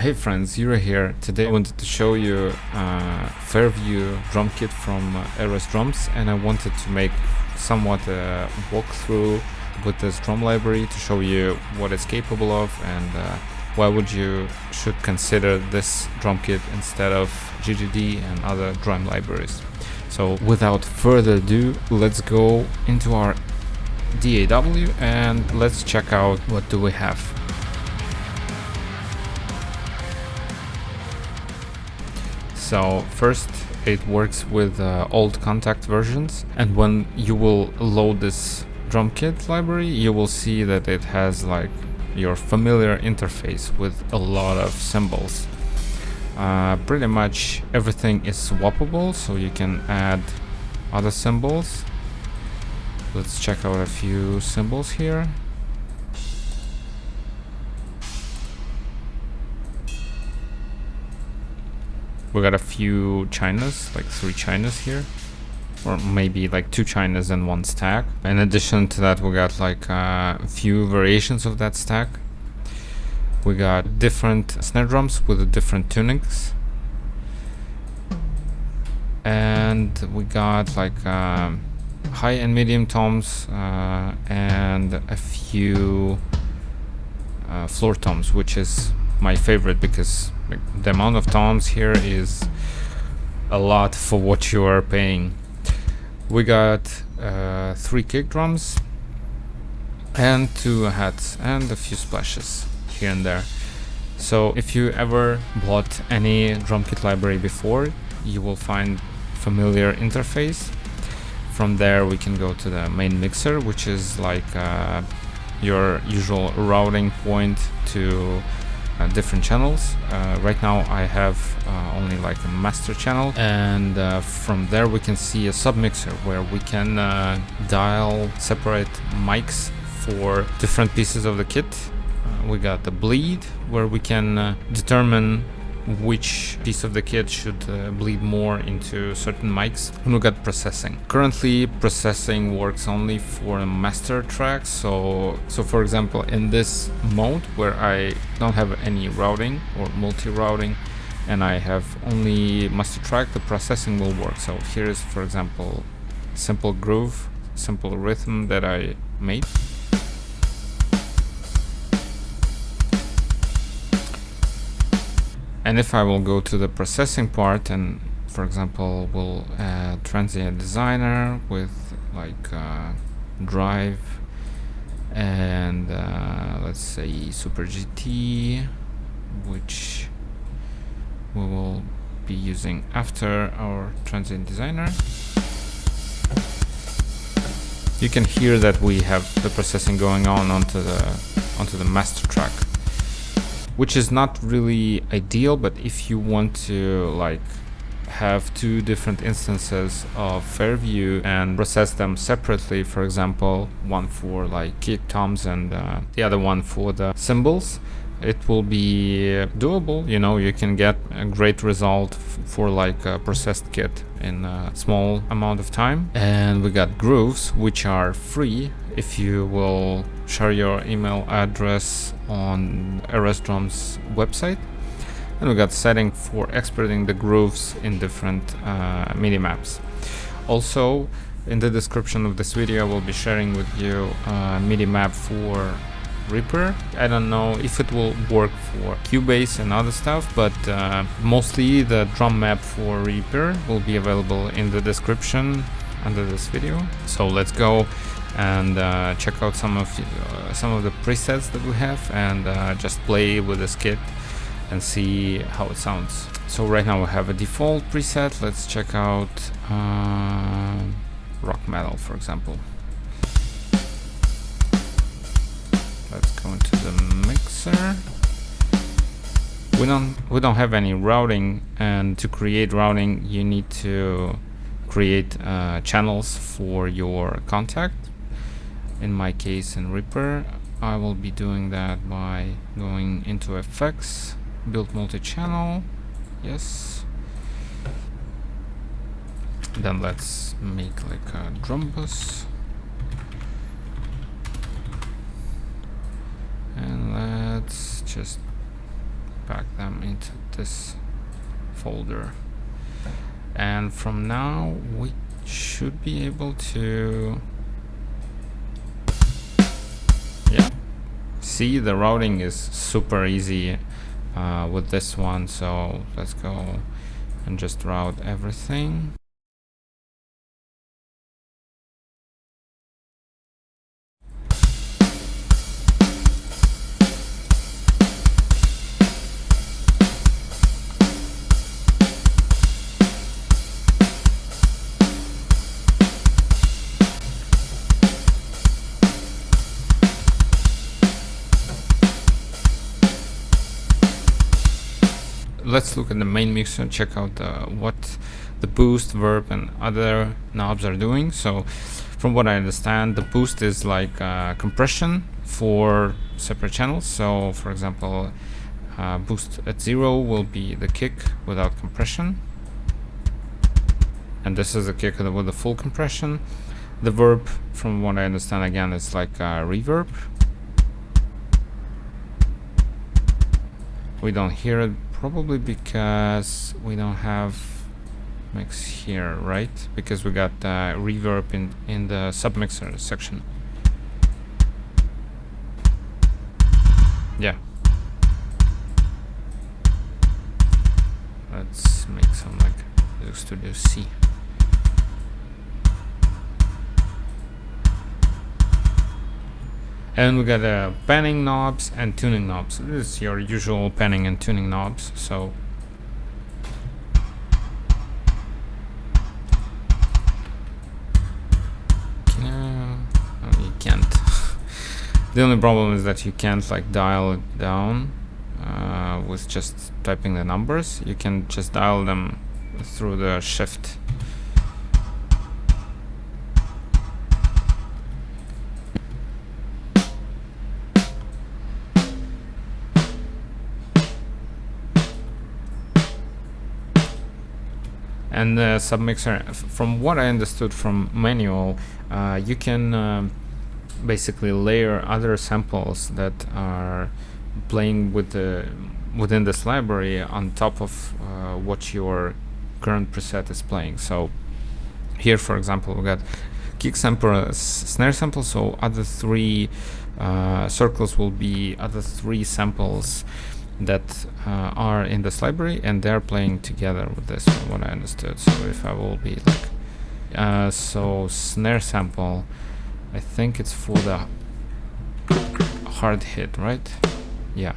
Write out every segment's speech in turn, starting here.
Hey friends, Yura here. Today I wanted to show you Fairview drum kit from RS Drums, and I wanted to make somewhat a walkthrough with this drum library to show you what it's capable of and why would you should consider this drum kit instead of GGD and other drum libraries. So without further ado, let's go into our DAW and let's check out what do we have. So first, it works with old Contact versions, and when you will load this drum kit library, you will see that it has like your familiar interface with a lot of cymbals. Pretty much everything is swappable, so you can add other cymbals. Let's check out a few cymbals here. We got a few chinas, like 3 chinas here, or maybe like 2 chinas and 1 stack. In addition to that, we got like a few variations of that stack. We got different snare drums with different tunings, and we got like high and medium toms and a few floor toms, which is my favorite because the amount of toms here is a lot for what you are paying. We got 3 kick drums and 2 hats and a few splashes here and there. So if you ever bought any drum kit library before, you will find familiar interface. From there we can go to the main mixer, which is like your usual routing point to different channels. Right now I have only like a master channel, and from there we can see a submixer where we can dial separate mics for different pieces of the kit. We got the bleed, where we can determine which piece of the kit should bleed more into certain mics, and we got processing. Currently processing works only for a master track, so for example in this mode where I don't have any routing or multi-routing and I have only master track, the processing will work. So here is, for example, simple groove, simple rhythm that I made. And if I will go to the processing part and, for example, we'll add transient designer with like drive and let's say super GT, which we will be using after our transient designer. You can hear that we have the processing going on onto the master track, which is not really ideal, but if you want to like have 2 different instances of Fairview and process them separately, for example, one for like kick toms and the other one for the cymbals, it will be doable. You know, you can get a great result for like a processed kit in a small amount of time. And we got grooves, which are free if you will share your email address on RS Drums website. And we got setting for exporting the grooves in different MIDI maps. Also, in the description of this video, I will be sharing with you a MIDI map for Reaper. I don't know if it will work for Cubase and other stuff, but mostly the drum map for Reaper will be available in the description under this video. So let's go and check out some of the presets that we have and just play with this kit and see how it sounds. So right now we have a default preset. Let's check out rock metal, for example. Let's go into the mixer. We don't have any routing, and to create routing you need to create channels for your contact. In my case in Reaper, I will be doing that by going into effects, build multi-channel, yes. Then let's make like a drum bus. And let's just pack them into this folder. And from now we should be able to, yeah, see the routing is super easy with this one. So let's go and just route everything. Let's look at the main mixer, check out what the boost, verb, and other knobs are doing. So from what I understand, the boost is like compression for separate channels. So for example, boost at 0 will be the kick without compression, and this is the kick with the full compression. The verb, from what I understand, again, is like reverb. We don't hear it, probably because we don't have mix here, right? Because we got reverb in the submixer section. Yeah. Let's make some like Visual Studio C. And we got panning knobs and tuning knobs. This is your usual panning and tuning knobs. So you can't. The only problem is that you can't like dial it down with just typing the numbers. You can just dial them through the shift. And the submixer, from what I understood from manual, you can basically layer other samples that are playing with within this library on top of what your current preset is playing. So here, for example, we got kick sample, snare sample. So other three circles will be other three samples that are in this library, and they're playing together with this, from what I understood. So if I will be like, so snare sample, I think it's for the hard hit, right? Yeah.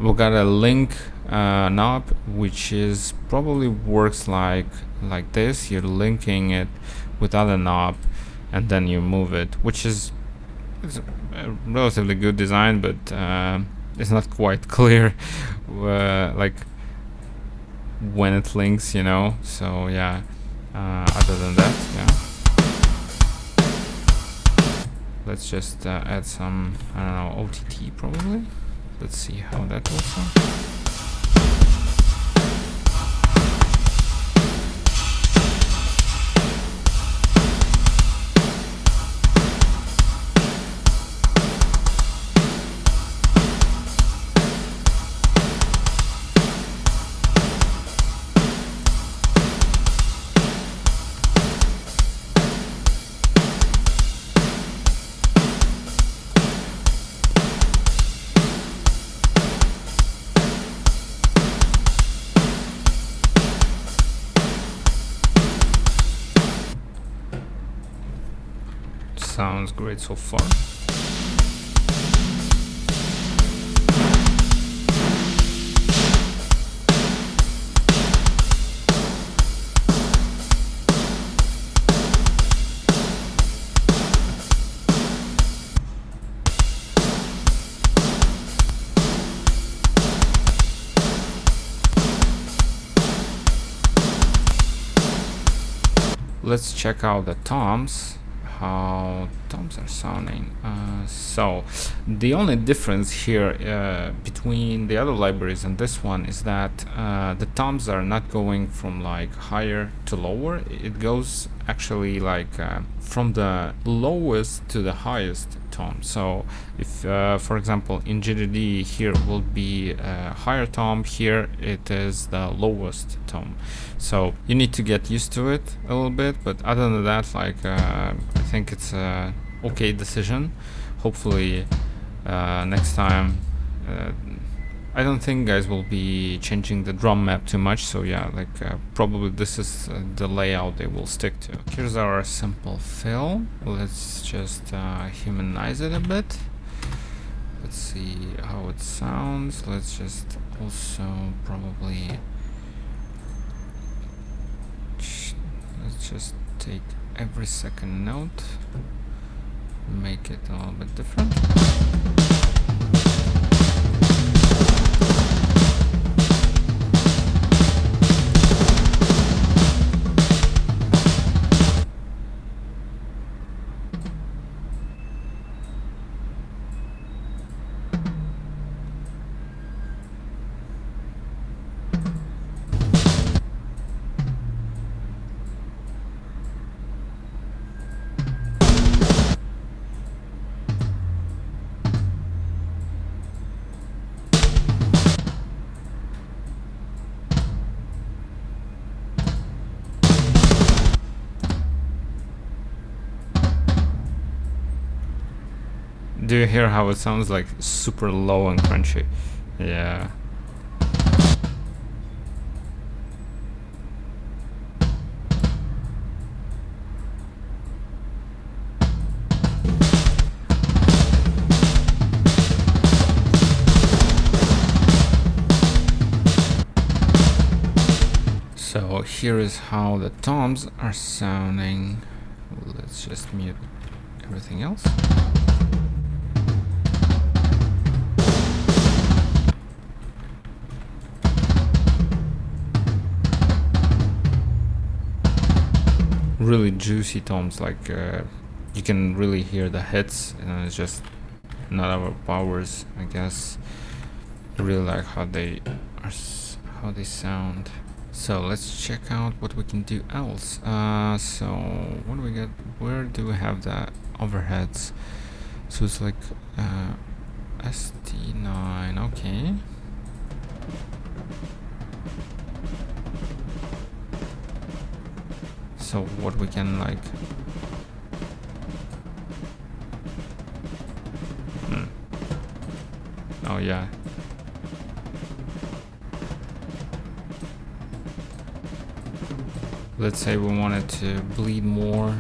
We got a link knob, which is probably works like this. You're linking it with other knob, and then you move it, which is a relatively good design, but it's not quite clear like when it links, you know. So yeah, other than that, yeah, let's just add some, I don't know, OTT probably. Let's see how that works out. sounds great so far. Let's check out the toms, how toms are sounding. So the only difference here between the other libraries and this one is that the toms are not going from like higher to lower. It goes actually like from the lowest to the highest tom. So if for example in GDD here will be a higher tom, here it is the lowest tom. So you need to get used to it a little bit, but other than that, like I think it's a okay decision. Hopefully next time I don't think guys will be changing the drum map too much, so yeah, like probably this is the layout they will stick to. Here's our simple fill. Let's just humanize it a bit. Let's see how it sounds. Let's just also probably let's just take every second note, make it a little bit different. Do you hear how it sounds like super low and crunchy? Yeah. So here is how the toms are sounding. Let's just mute everything else. Really juicy toms, like you can really hear the hits, and it's just not overpowers. I guess I really like how they are, how they sound. So let's check out what we can do else. So what do we get? Where do we have the overheads? So it's like ST9. Okay. So what we can like oh yeah, let's say we wanted to bleed more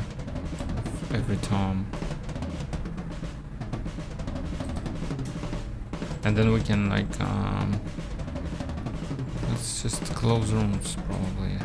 every tom, and then we can like let's just close rooms probably.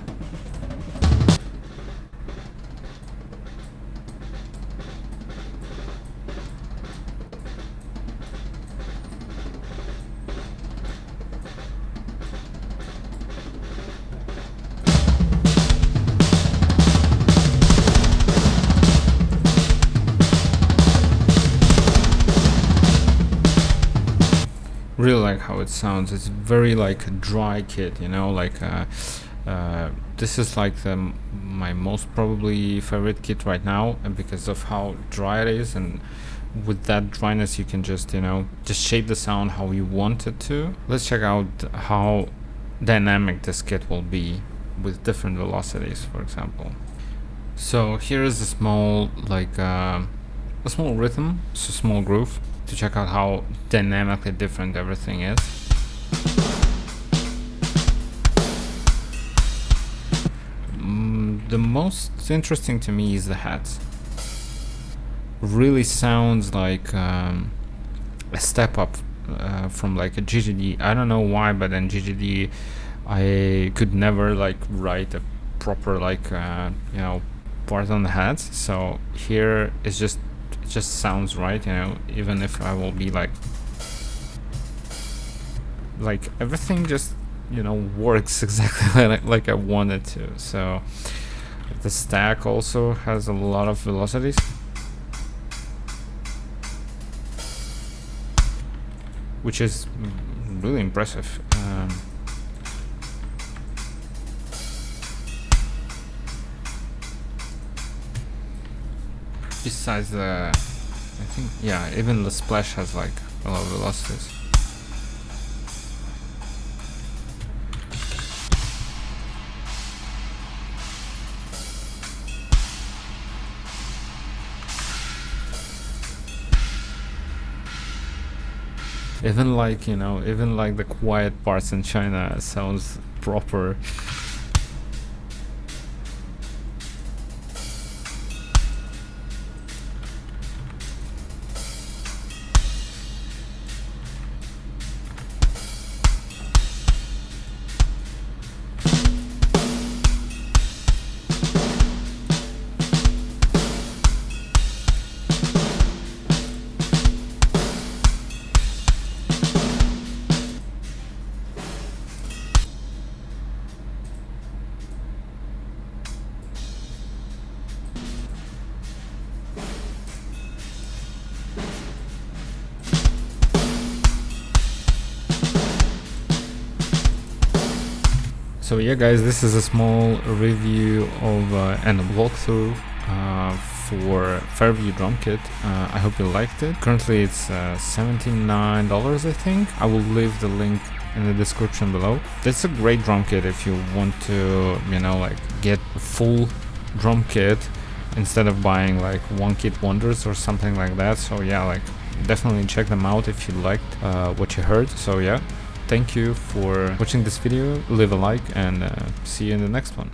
Really like how it sounds. It's very like a dry kit, you know, like this is like my most probably favorite kit right now, and because of how dry it is, and with that dryness you can just, you know, just shape the sound how you want it to. Let's check out how dynamic this kit will be with different velocities, for example. So here is a small like a small rhythm, so small groove, to check out how dynamically different everything is. The most interesting to me is the hats. really sounds like a step up from like a GGD. I don't know why, but in GGD I could never like write a proper like you know, part on the hats. So here it's just, it just sounds right, you know, even if I will be like everything just, you know, works exactly like I wanted to. So the stack also has a lot of velocities, which is really impressive. Besides the, I think, yeah, even the splash has like a lot of velocities. Even like, you know, even like the quiet parts in China sounds proper. So yeah guys, this is a small review of and a walkthrough for Fairview drum kit. I hope you liked it. Currently it's $79 I think. I will leave the link in the description below. It's a great drum kit if you want to, you know, like get a full drum kit instead of buying like one kit wonders or something like that. So yeah, like definitely check them out if you liked what you heard. So yeah, thank you for watching this video, leave a like, and see you in the next one.